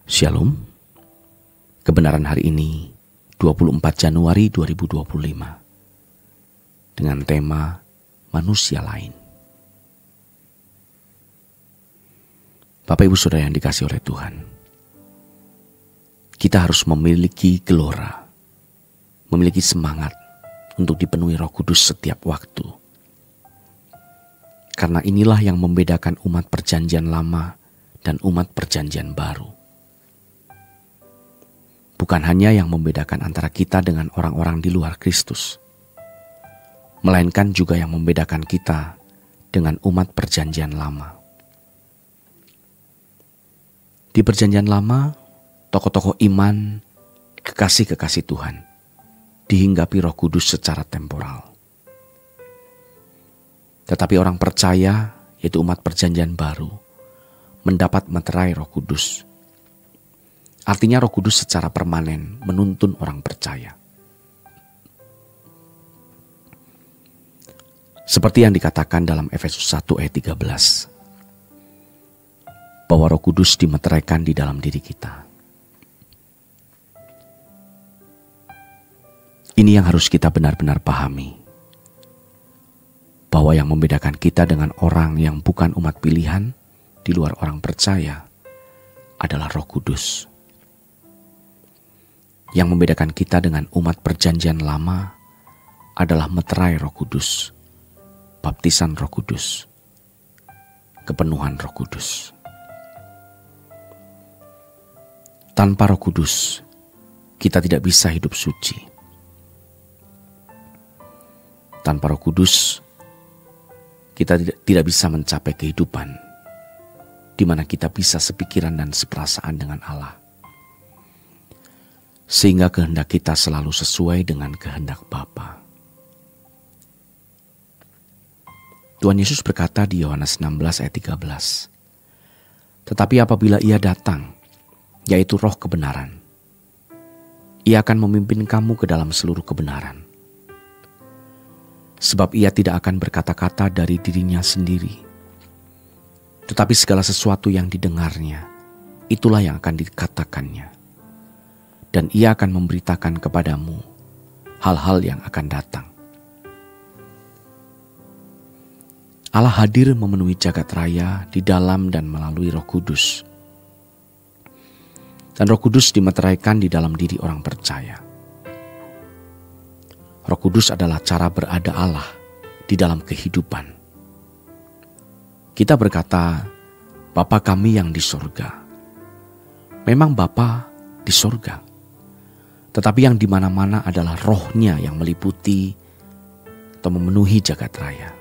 Shalom. Kebenaran hari ini 24 Januari 2025 dengan tema manusia lain. Bapak Ibu Saudara yang dikasihi oleh Tuhan, kita harus memiliki gelora, memiliki semangat untuk dipenuhi Roh Kudus setiap waktu. Karena inilah yang membedakan umat Perjanjian Lama dan umat Perjanjian Baru. Bukan hanya yang membedakan antara kita dengan orang-orang di luar Kristus, melainkan juga yang membedakan kita dengan umat Perjanjian Lama. Di Perjanjian Lama, tokoh-tokoh iman, kekasih-kekasih Tuhan, dihinggapi Roh Kudus secara temporal. Tetapi orang percaya, yaitu umat Perjanjian Baru, mendapat meterai Roh Kudus. Artinya Roh Kudus secara permanen menuntun orang percaya. Seperti yang dikatakan dalam Efesus 1 ayat 13, bahwa Roh Kudus dimeteraikan di dalam diri kita. Ini yang harus kita benar-benar pahami, bahwa yang membedakan kita dengan orang yang bukan umat pilihan di luar orang percaya adalah Roh Kudus. Yang membedakan kita dengan umat Perjanjian Lama adalah meterai Roh Kudus, baptisan Roh Kudus, kepenuhan Roh Kudus. Tanpa Roh Kudus, kita tidak bisa hidup suci. Tanpa Roh Kudus, kita tidak bisa mencapai kehidupan di mana kita bisa sepikiran dan seperasaan dengan Allah, sehingga kehendak kita selalu sesuai dengan kehendak Bapa. Tuhan Yesus berkata di Yohanes 16 ayat 13, "Tetapi apabila Ia datang, yaitu Roh kebenaran, Ia akan memimpin kamu ke dalam seluruh kebenaran. Sebab Ia tidak akan berkata-kata dari dirinya sendiri, tetapi segala sesuatu yang didengarnya, itulah yang akan dikatakannya. Dan Ia akan memberitakan kepadamu hal-hal yang akan datang." Allah hadir memenuhi jagat raya di dalam dan melalui Roh Kudus. Dan Roh Kudus dimeteraikan di dalam diri orang percaya. Roh Kudus adalah cara berada Allah di dalam kehidupan. Kita berkata, "Bapa kami yang di sorga." Memang Bapa di sorga. Tetapi yang di mana-mana adalah Roh-Nya yang meliputi atau memenuhi jagat raya.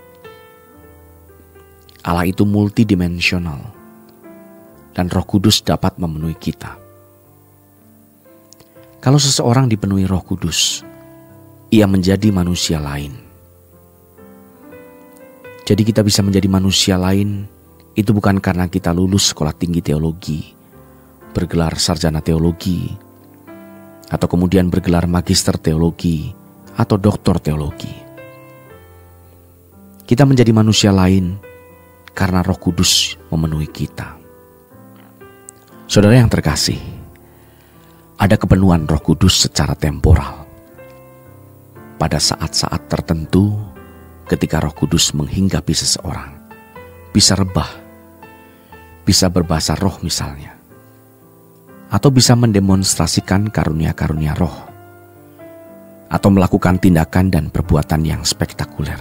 Allah itu multidimensional dan Roh Kudus dapat memenuhi kita. Kalau seseorang dipenuhi Roh Kudus, ia menjadi manusia lain. Jadi kita bisa menjadi manusia lain itu bukan karena kita lulus sekolah tinggi teologi, bergelar sarjana teologi, atau kemudian bergelar magister teologi atau doktor teologi. Kita menjadi manusia lain karena Roh Kudus memenuhi kita. Saudara yang terkasih, ada kepenuhan Roh Kudus secara temporal. Pada saat-saat tertentu, ketika Roh Kudus menghinggapi seseorang, bisa rebah, bisa berbahasa roh misalnya, atau bisa mendemonstrasikan karunia-karunia roh, atau melakukan tindakan dan perbuatan yang spektakuler.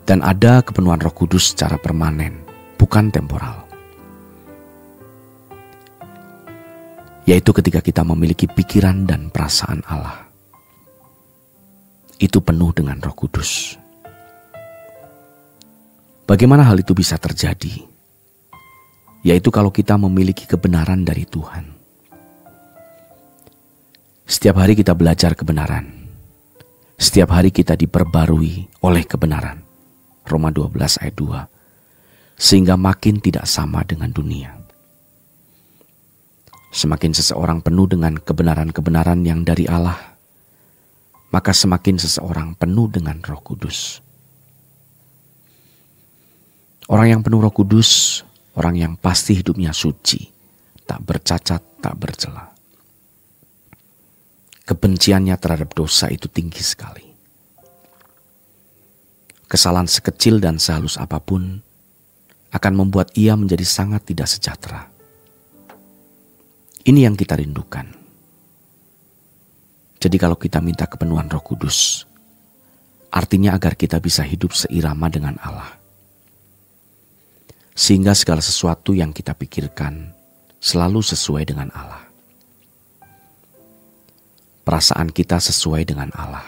Dan ada kepenuhan Roh Kudus secara permanen, bukan temporal. Yaitu ketika kita memiliki pikiran dan perasaan Allah. Itu penuh dengan Roh Kudus. Bagaimana hal itu bisa terjadi? Yaitu kalau kita memiliki kebenaran dari Tuhan. Setiap hari kita belajar kebenaran. Setiap hari kita diperbarui oleh kebenaran. Roma 12 ayat 2. Sehingga makin tidak sama dengan dunia. Semakin seseorang penuh dengan kebenaran-kebenaran yang dari Allah, maka semakin seseorang penuh dengan Roh Kudus. Orang yang penuh Roh Kudus orang yang pasti hidupnya suci, tak bercacat, tak bercela. Kebenciannya terhadap dosa itu tinggi sekali. Kesalahan sekecil dan sehalus apapun akan membuat ia menjadi sangat tidak sejahtera. Ini yang kita rindukan. Jadi kalau kita minta kepenuhan Roh Kudus, artinya agar kita bisa hidup seirama dengan Allah. Sehingga segala sesuatu yang kita pikirkan selalu sesuai dengan Allah. Perasaan kita sesuai dengan Allah.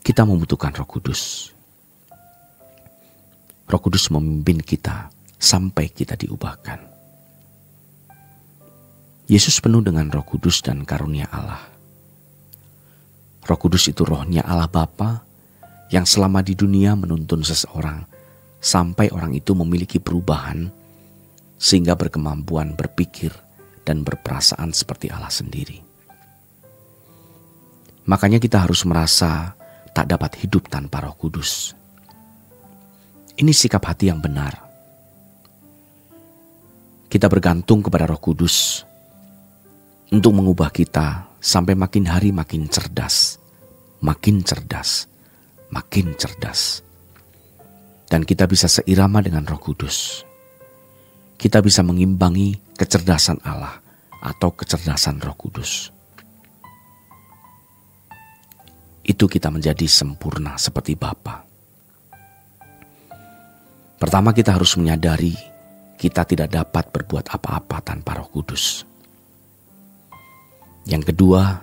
Kita membutuhkan Roh Kudus. Roh Kudus memimpin kita sampai kita diubahkan. Yesus penuh dengan Roh Kudus dan karunia Allah. Roh Kudus itu rohnya Allah Bapa yang selama di dunia menuntun seseorang sampai orang itu memiliki perubahan sehingga berkemampuan berpikir dan berperasaan seperti Allah sendiri. Makanya kita harus merasa tak dapat hidup tanpa Roh Kudus. Ini sikap hati yang benar. Kita bergantung kepada Roh Kudus untuk mengubah kita sampai makin hari makin cerdas, makin cerdas, makin cerdas. Dan kita bisa seirama dengan Roh Kudus. Kita bisa mengimbangi kecerdasan Allah atau kecerdasan Roh Kudus. Itu kita menjadi sempurna seperti Bapa. Pertama kita harus menyadari kita tidak dapat berbuat apa-apa tanpa Roh Kudus. Yang kedua,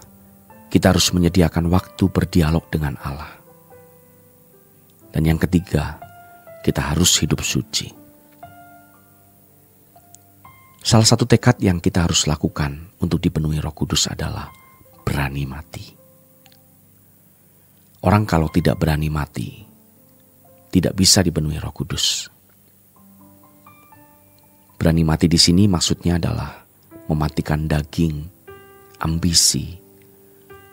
kita harus menyediakan waktu berdialog dengan Allah. Dan yang ketiga, kita harus hidup suci. Salah satu tekad yang kita harus lakukan untuk dipenuhi Roh Kudus adalah berani mati. Orang kalau tidak berani mati, tidak bisa dipenuhi Roh Kudus. Berani mati di sini maksudnya adalah mematikan daging, ambisi,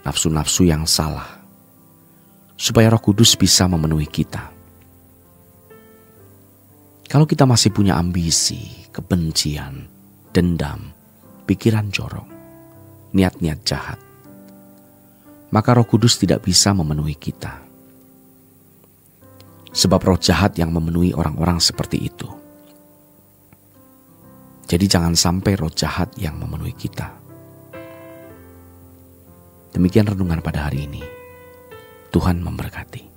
nafsu-nafsu yang salah, supaya Roh Kudus bisa memenuhi kita. Kalau kita masih punya ambisi, kebencian, dendam, pikiran jorok, niat-niat jahat, maka Roh Kudus tidak bisa memenuhi kita. Sebab roh jahat yang memenuhi orang-orang seperti itu. Jadi jangan sampai roh jahat yang memenuhi kita. Demikian renungan pada hari ini. Tuhan memberkati.